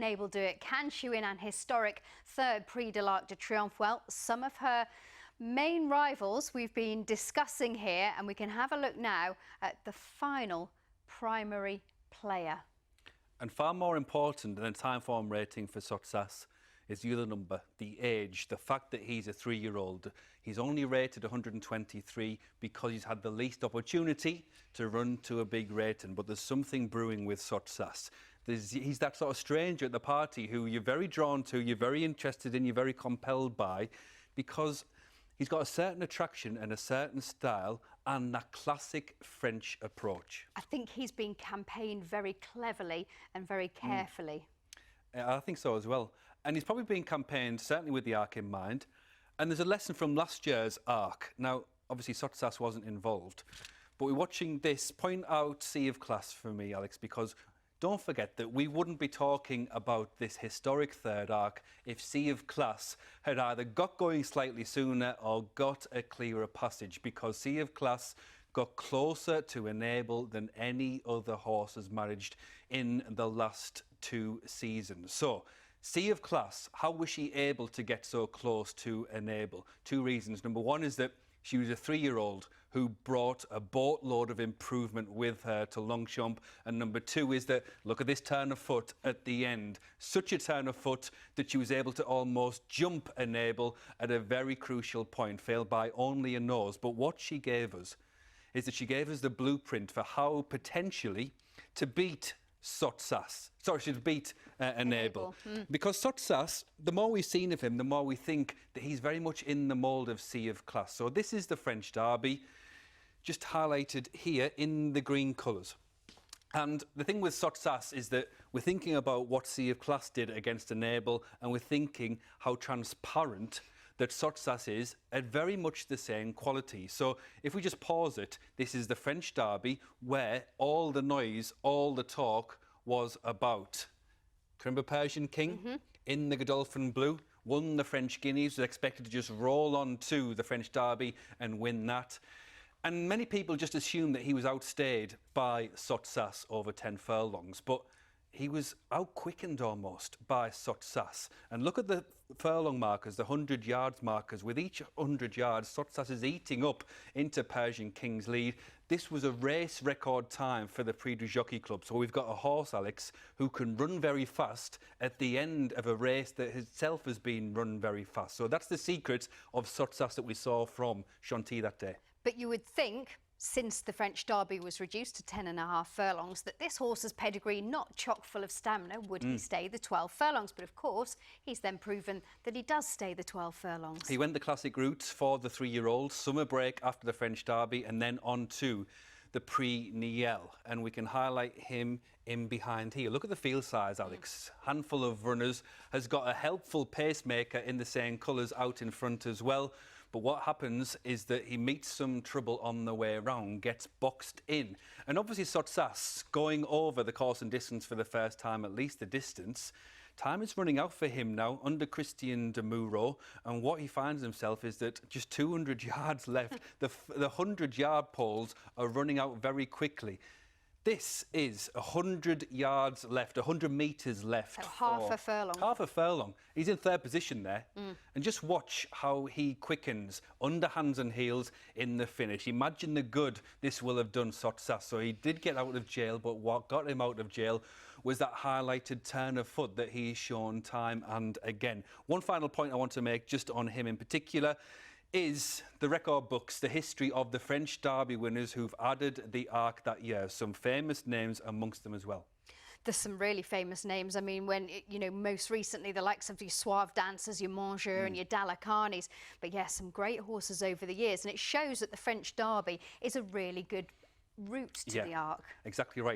Nabil do it? Can she win an historic third Prix de l'Arc de Triomphe? Well, some of her main rivals we've been discussing here, and we can have a look now at the final primary player. And far more important than a time form rating for Sottsass is the other number, the age, the fact that he's a 3-year-old. He's only rated 123 because he's had the least opportunity to run to a big rating. But there's something brewing with Sottsass. He's that sort of stranger at the party who you're very drawn to, you're very interested in, you're very compelled by, because he's got a certain attraction and a certain style and that classic French approach. I think he's been campaigned very cleverly and very carefully. I think so as well. And he's probably been campaigned certainly with the Arc in mind. And there's a lesson from last year's Arc. Now, obviously, Sottsass wasn't involved. But we're watching this point out Sea of Class for me, Alex, because don't forget that we wouldn't be talking about this historic third Arc if Sea of Class had either got going slightly sooner or got a clearer passage, because Sea of Class got closer to Enable than any other horse has managed in the last 2 seasons. So, Sea of Class, how was she able to get so close to Enable? 2 reasons. Number one is that she was a 3-year-old who brought a boatload of improvement with her to Longchamp. And number 2 is that, look at this turn of foot at the end. Such a turn of foot that she was able to almost jump Enable at a very crucial point, failed by only a nose. But what she gave us is that she gave us the blueprint for how potentially to beat Sottsass. Sorry, she'd beat Enable. Because Sottsass, the more we've seen of him, the more we think that he's very much in the mould of Sea of Class. So this is the French Derby, just highlighted here in the green colours. And the thing with Sottsass is that we're thinking about what Sea of Class did against Enable, and we're thinking how transparent that Sottsass is at very much the same quality. So if we just pause it, this is the French Derby where all the noise, all the talk was about. Remember Persian King in the Godolphin Blue, won the French Guineas, was expected to just roll on to the French Derby and win that. And many people just assumed that he was outstayed by Sottsass over 10 furlongs, but he was out-quickened almost by Sottsass. And look at the furlong markers, the 100 yards markers. With each 100 yards, Sottsass is eating up into Persian King's lead. This was a race record time for the Prix du Jockey Club. So we've got a horse, Alex, who can run very fast at the end of a race that itself has been run very fast. So that's the secret of Sottsass that we saw from Chantilly that day. But you would think, since the French Derby was reduced to 10.5 furlongs, that this horse's pedigree, not chock full of stamina, would he stay the 12 furlongs? But of course, he's then proven that he does stay the 12 furlongs. He went the classic route for the 3-year-old, summer break after the French Derby, and then on to the Prix Niel. And we can highlight him in behind here. Look at the field size, Alex. Handful of runners, has got a helpful pacemaker in the same colours out in front as well. But what happens is that he meets some trouble on the way around, gets boxed in. And obviously Sottsass going over the course and distance for the first time, at least the distance. Time is running out for him now under Christian de Muro, and what he finds himself is that just 200 yards left. The 100-yard poles are running out very quickly. This is 100 yards left, 100 metres left. So half a furlong. Half a furlong. He's in third position there. And just watch how he quickens under hands and heels in the finish. Imagine the good this will have done Sottsass. So he did get out of jail, but what got him out of jail was that highlighted turn of foot that he's shown time and again. One final point I want to make just on him in particular is the record books, the history of the French Derby winners who've added the Arc that year. Some famous names amongst them as well. There's some really famous names. I mean, when, you know, most recently the likes of your Suave Dancers, your Mangeur and your Dalacanis. But yeah, some great horses over the years. And it shows that the French Derby is a really good route to the Arc. Exactly right.